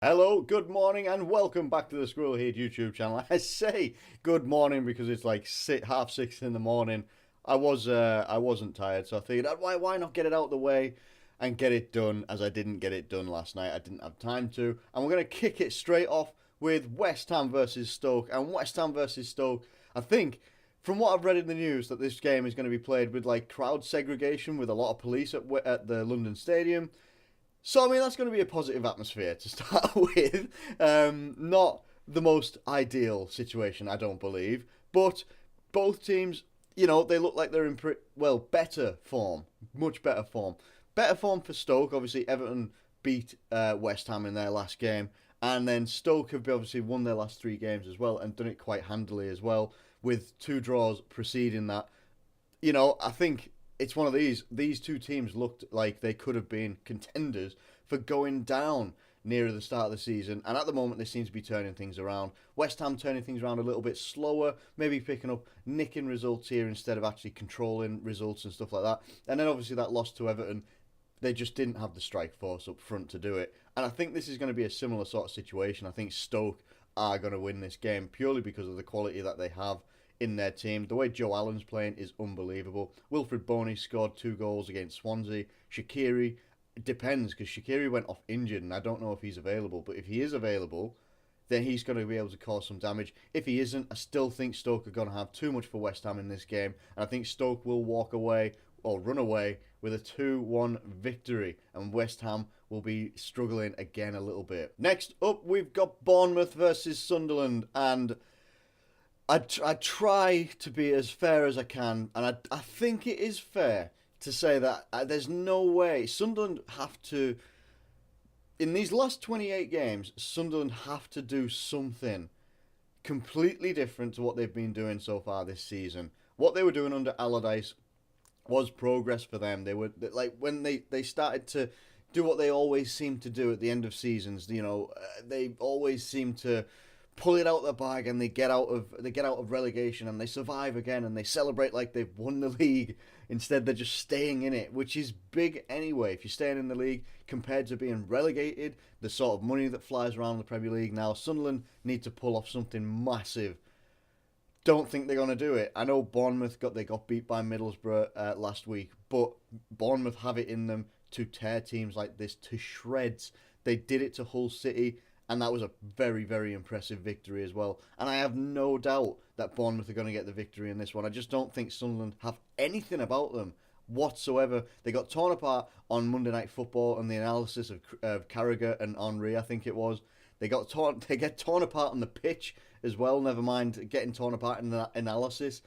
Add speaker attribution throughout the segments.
Speaker 1: Hello, good morning, and welcome back to the Squirrel Head YouTube channel. I say good morning because it's like 6:30 in the morning. I wasn't tired, so I figured why not get it out of the way and get it done, as I didn't get it done last night. I didn't have time to, and we're gonna kick it straight off with West Ham versus Stoke. And West Ham versus Stoke, I think, from what I've read in the news, that this game is going to be played with like crowd segregation, with a lot of police at the London Stadium. So, I mean, that's going to be a positive atmosphere to start with. Not the most ideal situation, I don't believe. But both teams, they look like they're in, better form. Much better form. Better form for Stoke. Obviously, Everton beat West Ham in their last game. And then Stoke have obviously won their last three games as well and done it quite handily as well, with two draws preceding that. I think it's one of these two teams looked like they could have been contenders for going down nearer the start of the season, and at the moment they seem to be turning things around. West Ham turning things around a little bit slower, maybe picking up nicking results here instead of actually controlling results and stuff like that. And then obviously that loss to Everton, they just didn't have the strike force up front to do it. And I think this is going to be a similar sort of situation. I think Stoke are going to win this game purely because of the quality that they have in their team. The way Joe Allen's playing is unbelievable. Wilfred Boney scored 2 goals against Swansea. Shaqiri, it depends, because Shaqiri went off injured and I don't know if he's available. But if he is available, then he's going to be able to cause some damage. If he isn't, I still think Stoke are going to have too much for West Ham in this game. And I think Stoke will walk away or run away with a 2-1 victory. And West Ham will be struggling again a little bit. Next up, we've got Bournemouth versus Sunderland. And I try to be as fair as I can, and I think it is fair to say that there's no way Sunderland have to, in these last 28 games, Sunderland have to do something completely different to what they've been doing so far this season. What they were doing under Allardyce was progress for them. They were like when they started to do what they always seem to do at the end of seasons. They always seem to pull it out the bag, and they get out of relegation, and they survive again, and they celebrate like they've won the league. Instead, they're just staying in it, which is big anyway. If you're staying in the league compared to being relegated, the sort of money that flies around the Premier League now, Sunderland need to pull off something massive. Don't think they're gonna do it. I know Bournemouth got beat by Middlesbrough last week, but Bournemouth have it in them to tear teams like this to shreds. They did it to Hull City, and that was a very, very impressive victory as well. And I have no doubt that Bournemouth are going to get the victory in this one. I just don't think Sunderland have anything about them whatsoever. They got torn apart on Monday Night Football and the analysis of Carragher and Henry, I think it was. They get torn apart on the pitch as well. Never mind getting torn apart in the analysis.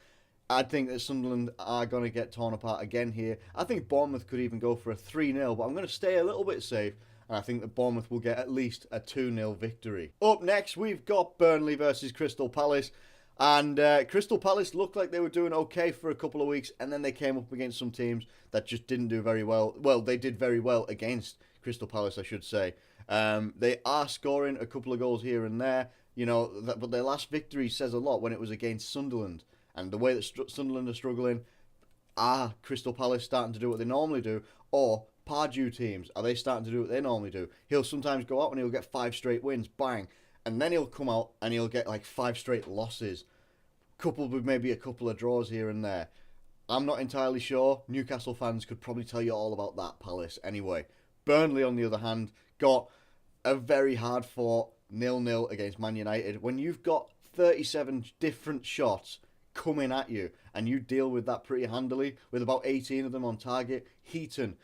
Speaker 1: I think that Sunderland are going to get torn apart again here. I think Bournemouth could even go for a 3-0, but I'm going to stay a little bit safe. And I think that Bournemouth will get at least a 2-0 victory. Up next, we've got Burnley versus Crystal Palace. And Crystal Palace looked like they were doing okay for a couple of weeks, and then they came up against some teams that just didn't do very well. Well, they did very well against Crystal Palace, I should say. They are scoring a couple of goals here and there, but their last victory says a lot when it was against Sunderland. And the way that Sunderland are struggling, are Crystal Palace starting to do what they normally do, or Pardew teams, are they starting to do what they normally do? He'll sometimes go out and he'll get 5 straight wins, bang, and then he'll come out and he'll get like 5 straight losses, coupled with maybe a couple of draws here and there. I'm not entirely sure. Newcastle fans could probably tell you all about that, Palace. Anyway, Burnley, on the other hand, got a very hard fought 0-0 against Man United. When you've got 37 different shots coming at you, and you deal with that pretty handily, with about 18 of them on target, Heaton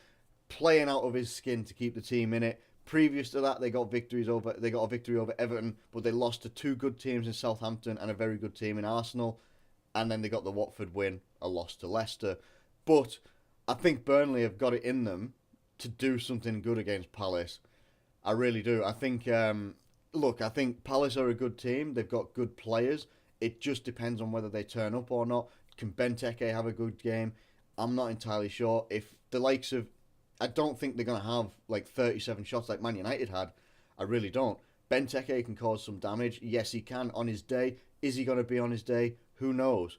Speaker 1: playing out of his skin to keep the team in it. Previous to that, they got a victory over Everton, but they lost to 2 good teams in Southampton and a very good team in Arsenal. And then they got the Watford win, a loss to Leicester. But I think Burnley have got it in them to do something good against Palace. I really do. I think, I think Palace are a good team. They've got good players. It just depends on whether they turn up or not. Can Benteke have a good game? I'm not entirely sure. If the likes of, I don't think they're going to have like 37 shots like Man United had. I really don't. Benteke can cause some damage. Yes, he can on his day. Is he going to be on his day? Who knows?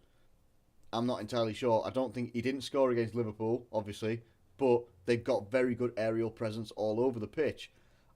Speaker 1: I'm not entirely sure. I don't think he didn't score against Liverpool, obviously, but they've got very good aerial presence all over the pitch.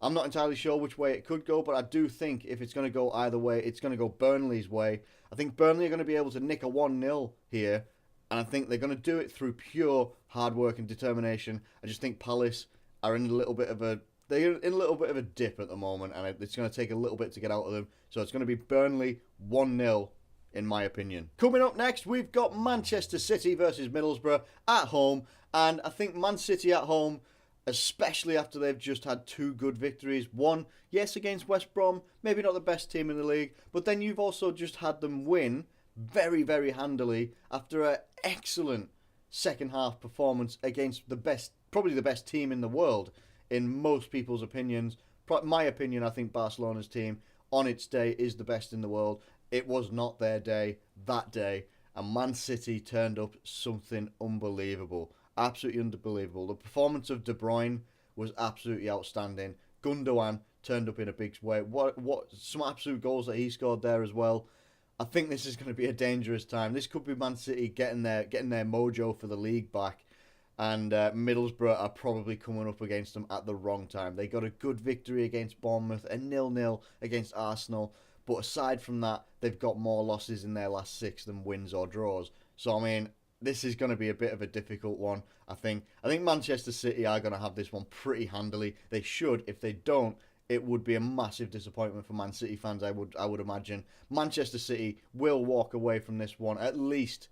Speaker 1: I'm not entirely sure which way it could go, but I do think if it's going to go either way, it's going to go Burnley's way. I think Burnley are going to be able to nick a 1-0 here, and I think they're going to do it through pure hard work and determination. I just think Palace are in a little bit of a dip at the moment, and it's going to take a little bit to get out of them. So it's going to be Burnley 1-0 in my opinion. Coming up next, we've got Manchester City versus Middlesbrough at home, and I think Man City at home, especially after they've just had 2 good victories. One, yes, against West Brom, maybe not the best team in the league, but then you've also just had them win very, very handily after an excellent second half performance against the best, probably the best team in the world in most people's opinions. My opinion, I think Barcelona's team on its day is the best in the world. It was not their day that day, and Man City turned up something unbelievable. Absolutely unbelievable. The performance of De Bruyne was absolutely outstanding. Gundogan turned up in a big way. What some absolute goals that he scored there as well. I think this is going to be a dangerous time. This could be Man City getting their mojo for the league back, and Middlesbrough are probably coming up against them at the wrong time. They got a good victory against Bournemouth, a 0-0 against Arsenal, but aside from that, they've got more losses in their last 6 than wins or draws. So I mean, this is going to be a bit of a difficult one, I think. I think Manchester City are going to have this one pretty handily. They should. If they don't, it would be a massive disappointment for Man City fans, I would imagine. Manchester City will walk away from this one at least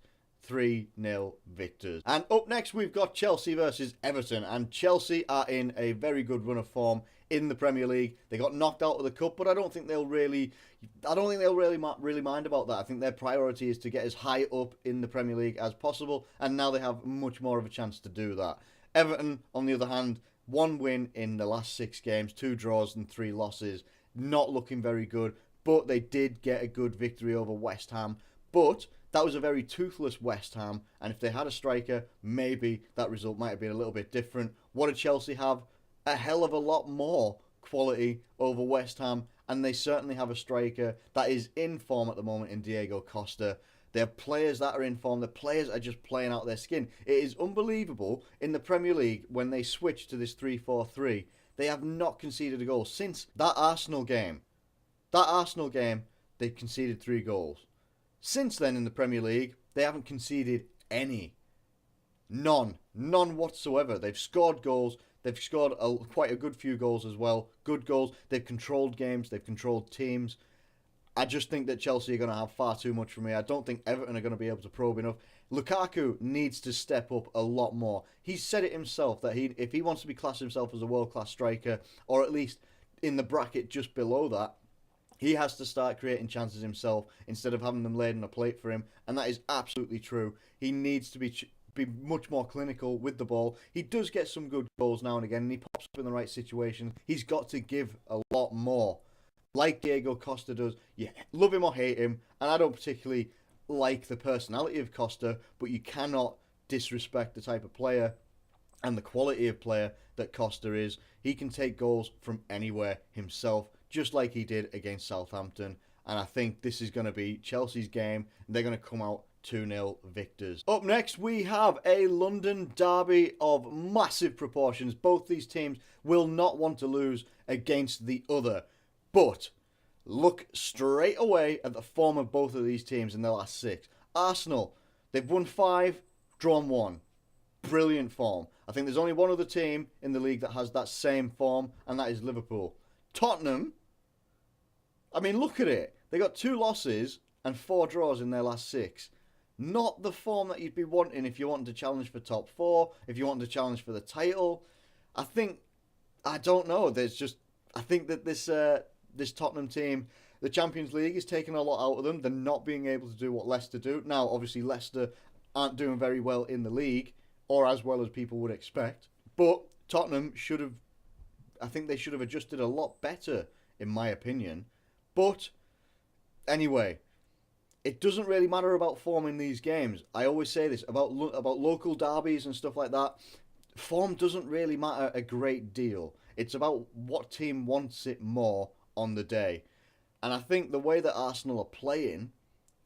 Speaker 1: 3-0 victors. And up next, we've got Chelsea versus Everton. And Chelsea are in a very good run of form in the Premier League. They got knocked out of the cup, but I don't think they'll really mind about that. I think their priority is to get as high up in the Premier League as possible, and now they have much more of a chance to do that. Everton, on the other hand, 1 win in the last 6 games, 2 draws and 3 losses. Not looking very good, but they did get a good victory over West Ham. But that was a very toothless West Ham, and if they had a striker, maybe that result might have been a little bit different. What did Chelsea have? A hell of a lot more quality over West Ham, and they certainly have a striker that is in form at the moment in Diego Costa. They have players that are in form. The players are just playing out their skin. It is unbelievable in the Premier League when they switch to this 3-4-3. They have not conceded a goal since that Arsenal game. That Arsenal game, they conceded 3 goals. Since then in the Premier League, they haven't conceded any. None whatsoever. They've scored goals. They've scored quite a good few goals as well. Good goals. They've controlled games. They've controlled teams. I just think that Chelsea are going to have far too much for me. I don't think Everton are going to be able to probe enough. Lukaku needs to step up a lot more. He's said it himself that if he wants to be classed himself as a world-class striker, or at least in the bracket just below that, he has to start creating chances himself instead of having them laid on a plate for him. And that is absolutely true. He needs to be much more clinical with the ball. He does get some good goals now and again, and he pops up in the right situation. He's got to give a lot more. Like Diego Costa does. Yeah, love him or hate him, and I don't particularly like the personality of Costa, but you cannot disrespect the type of player and the quality of player that Costa is. He can take goals from anywhere himself, just like he did against Southampton, and I think this is going to be Chelsea's game, and they're going to come out 2-0 victors. Up next, we have a London derby of massive proportions. Both these teams will not want to lose against the other. But look straight away at the form of both of these teams in their last 6. Arsenal, they've won 5, drawn 1. Brilliant form. I think there's only one other team in the league that has that same form, and that is Liverpool. Tottenham, I mean, look at it. They got 2 losses and 4 draws in their last 6. Not the form that you'd be wanting if you wanted to challenge for top 4, if you wanted to challenge for the title. I don't know. I think that this Tottenham team, the Champions League is taking a lot out of them. They're not being able to do what Leicester do. Now, obviously, Leicester aren't doing very well in the league, or as well as people would expect. But Tottenham I think they should have adjusted a lot better, in my opinion. But, anyway, it doesn't really matter about form in these games. I always say this about local derbies and stuff like that. Form doesn't really matter a great deal. It's about what team wants it more on the day. And I think the way that Arsenal are playing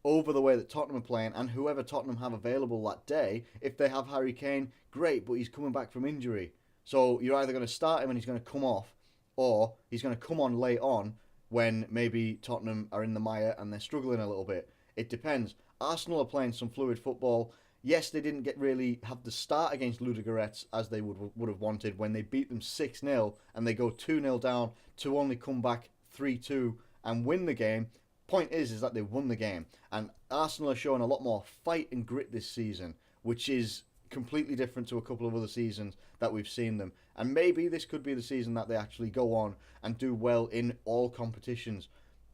Speaker 1: over the way that Tottenham are playing, and whoever Tottenham have available that day, if they have Harry Kane, great, but he's coming back from injury. So you're either going to start him and he's going to come off, or he's going to come on late on when maybe Tottenham are in the mire and they're struggling a little bit. It depends. Arsenal are playing some fluid football. Yes, they didn't get really have the start against Ludogorets as they would have wanted when they beat them 6-0 and they go 2-0 down to only come back 3-2 and win the game. Point is that they won the game, and Arsenal are showing a lot more fight and grit this season, which is completely different to a couple of other seasons that we've seen them. And maybe this could be the season that they actually go on and do well in all competitions.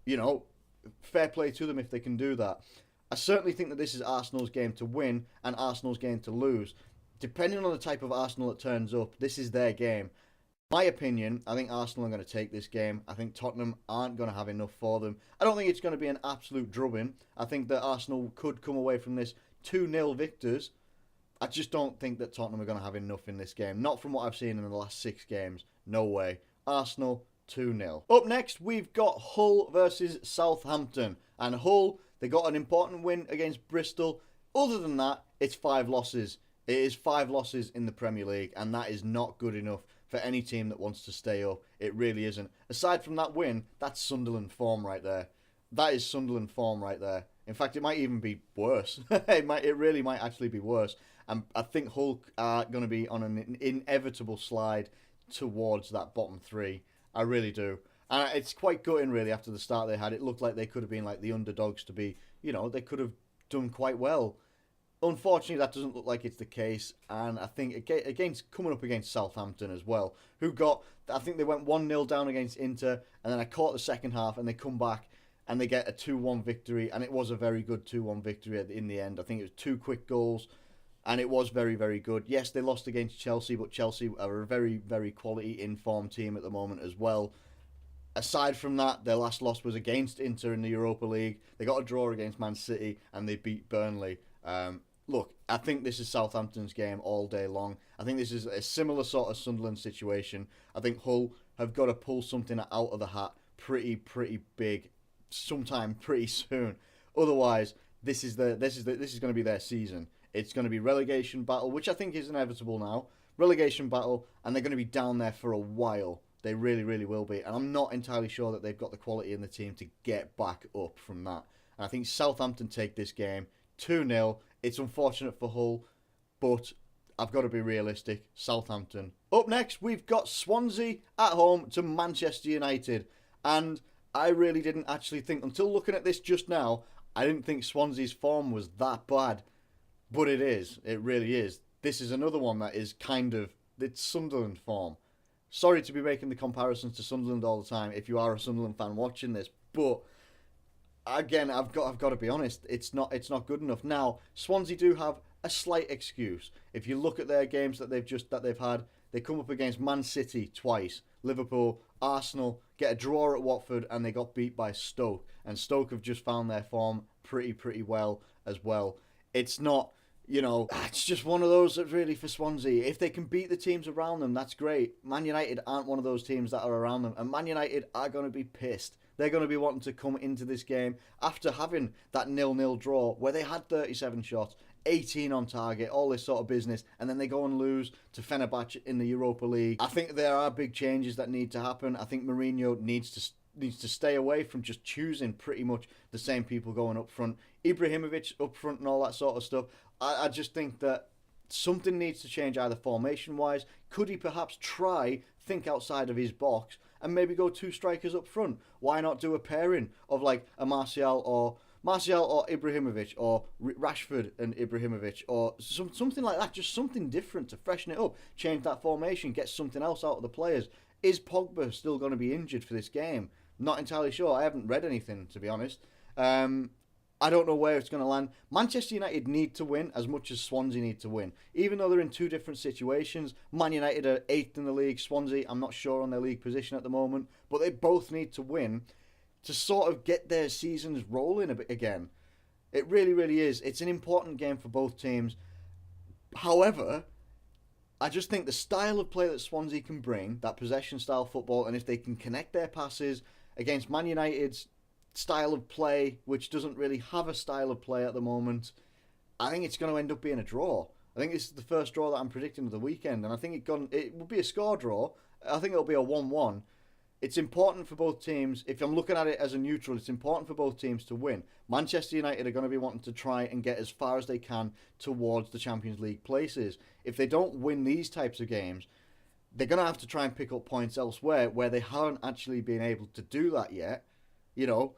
Speaker 1: You know, fair play to them if they can do that. I certainly think that this is Arsenal's game to win and Arsenal's game to lose. Depending on the type of Arsenal that turns up, this is their game. My opinion, I think Arsenal are going to take this game. I think Tottenham aren't going to have enough for them. I don't think it's going to be an absolute drubbing. I think that Arsenal could come away from this 2-0 victors. I just don't think that Tottenham are going to have enough in this game. Not from what I've seen in the last 6 games. No way. Arsenal 2-0. Up next, we've got Hull versus Southampton. And Hull, they got an important win against Bristol. Other than that, it's 5 losses. It is 5 losses in the Premier League, and that is not good enough for any team that wants to stay up. It really isn't. Aside from that win, that's Sunderland form right there. That is Sunderland form right there. In fact, it might even be worse. It really might actually be worse. And I think Hull are going to be on an inevitable slide towards that bottom 3. I really do. And it's quite gutting, really, after the start they had. It looked like they could have been like the underdogs to be, they could have done quite well. Unfortunately, that doesn't look like it's the case, and I think coming up against Southampton as well, I think they went 1-0 down against Inter, and then I caught the second half, and they come back, and they get a 2-1 victory, and it was a very good 2-1 victory in the end. I think it was 2 quick goals, and it was very, very good. Yes, they lost against Chelsea, but Chelsea are a very, very quality informed team at the moment as well. Aside from that, their last loss was against Inter in the Europa League. They got a draw against Man City, and they beat Burnley. Look, I think this is Southampton's game all day long. I think this is a similar sort of Sunderland situation. I think Hull have got to pull something out of the hat pretty big sometime pretty soon. Otherwise, this is going to be their season. It's going to be relegation battle, which I think is inevitable now. Relegation battle, and they're going to be down there for a while. They really, really will be. And I'm not entirely sure that they've got the quality in the team to get back up from that. And I think Southampton take this game 2-0. It's unfortunate for Hull, but I've got to be realistic. Southampton. Up next, we've got Swansea at home to Manchester United. And I really didn't actually think, until looking at this just now, I didn't think Swansea's form was that bad. But it is. It really is. This is another one that is it's Sunderland form. Sorry to be making the comparisons to Sunderland all the time if you are a Sunderland fan watching this, but again, I've got to be honest, it's not good enough. Now, Swansea do have a slight excuse. If you look at their games that they've had, they come up against Man City twice, Liverpool, Arsenal, get a draw at Watford, and they got beat by Stoke. And Stoke have just found their form pretty well as well. It's not, it's just one of those that really for Swansea. If they can beat the teams around them, that's great. Man United aren't one of those teams that are around them, and Man United are going to be pissed. They're going to be wanting to come into this game after having that 0-0 draw where they had 37 shots, 18 on target, all this sort of business, and then they go and lose to Fenerbahce in the Europa League. I think there are big changes that need to happen. I think Mourinho needs to stay away from just choosing pretty much the same people going up front. Ibrahimovic up front and all that sort of stuff. I just think that something needs to change either formation-wise. Could he perhaps think outside of his box and maybe go 2 strikers up front? Why not do a pairing of like a Martial or Ibrahimovic, or Rashford and Ibrahimovic, or something like that? Just something different to freshen it up, change that formation, get something else out of the players. Is Pogba still going to be injured for this game? Not entirely sure. I haven't read anything, to be honest. I don't know where it's going to land. Manchester United need to win as much as Swansea need to win. Even though they're in 2 different situations. Man United are 8th in the league. Swansea, I'm not sure on their league position at the moment. But they both need to win to sort of get their seasons rolling a bit again. It really, really is. It's an important game for both teams. However, I just think the style of play that Swansea can bring, that possession style football, and if they can connect their passes against Man United's style of play, which doesn't really have a style of play at the moment, I think it's going to end up being a draw. I think this is the first draw that I'm predicting of the weekend, and I think it will be a score draw. I think it'll be a 1-1. it's important for both teams. If I'm looking at it as a neutral, it's important for both teams to win. Manchester United are going to be wanting to try and get as far as they can towards the Champions League places. If they don't win these types of games, they're going to have to try and pick up points elsewhere where they haven't actually been able to do that yet. You know,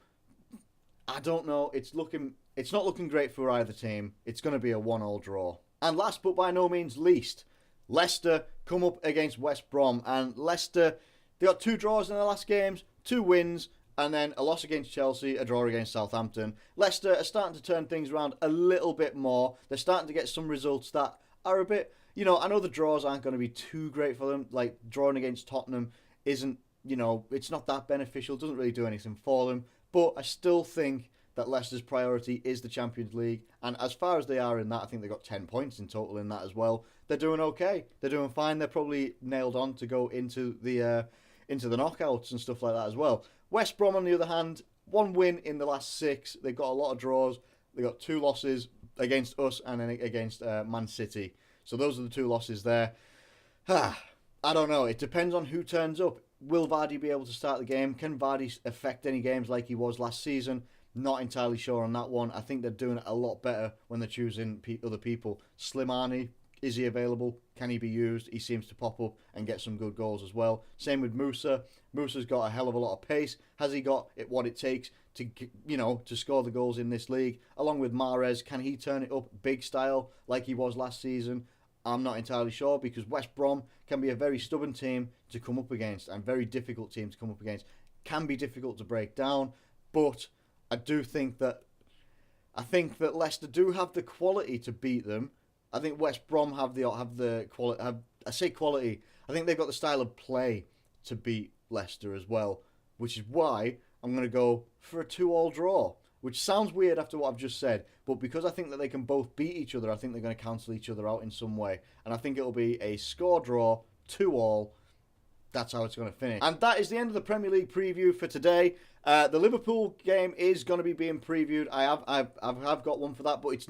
Speaker 1: I don't know. It's not looking great for either team. It's going to be a 1-1 draw. And last but by no means least, Leicester come up against West Brom. And Leicester, they got 2 draws in their last games, 2 wins, and then a loss against Chelsea, a draw against Southampton. Leicester are starting to turn things around a little bit more. They're starting to get some results that are a bit, you know, I know the draws aren't going to be too great for them. Like, drawing against Tottenham isn't, you know, it's not that beneficial. Doesn't really do anything for them. But I still think that Leicester's priority is the Champions League. And as far as they are in that, I think they've got 10 points in total in that as well. They're doing okay. They're doing fine. They're probably nailed on to go into the knockouts and stuff like that as well. West Brom, on the other hand, 1 win in the last 6. They've got a lot of draws. They've got 2 losses against us and then against Man City. So those are the 2 losses there. I don't know. It depends on who turns up. Will Vardy be able to start the game? Can Vardy affect any games like he was last season? Not entirely sure on that one. I think they're doing it a lot better when they're choosing other people. Slimani, is he available? Can he be used? He seems to pop up and get some good goals as well. Same with Musa. Musa's got a hell of a lot of pace. Has he got what it takes to, you know, to score the goals in this league? Along with Mahrez, can he turn it up big style like he was last season? I'm not entirely sure, because West Brom can be a very stubborn team to come up against and very difficult team to come up against. Can be difficult to break down, but I think that Leicester do have the quality to beat them. I think West Brom have the quality. I say quality. I think they've got the style of play to beat Leicester as well, which is why I'm going to go for a 2-2 draw. Which sounds weird after what I've just said, but because I think that they can both beat each other, I think they're going to cancel each other out in some way. And I think it'll be a score draw, 2-2. That's how it's going to finish. And that is the end of the Premier League preview for today. The Liverpool game is going to be being previewed. I've got one for that, but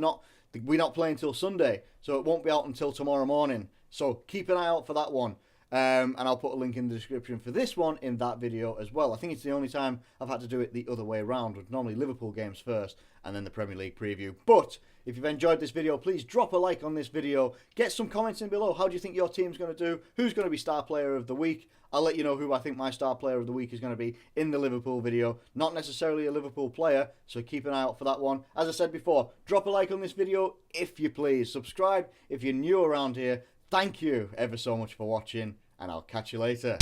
Speaker 1: we're not playing till Sunday, so it won't be out until tomorrow morning. So keep an eye out for that one. And I'll put a link in the description for this one in that video as well. I think it's the only time I've had to do it the other way around, with normally Liverpool games first and then the Premier League preview. But if you've enjoyed this video, please drop a like on this video. Get some comments in below. How do you think your team's going to do? Who's going to be star player of the week? I'll let you know who I think my star player of the week is going to be in the Liverpool video. Not necessarily a Liverpool player, so keep an eye out for that one. As I said before, drop a like on this video if you please. Subscribe if you're new around here. Thank you ever so much for watching, and I'll catch you later.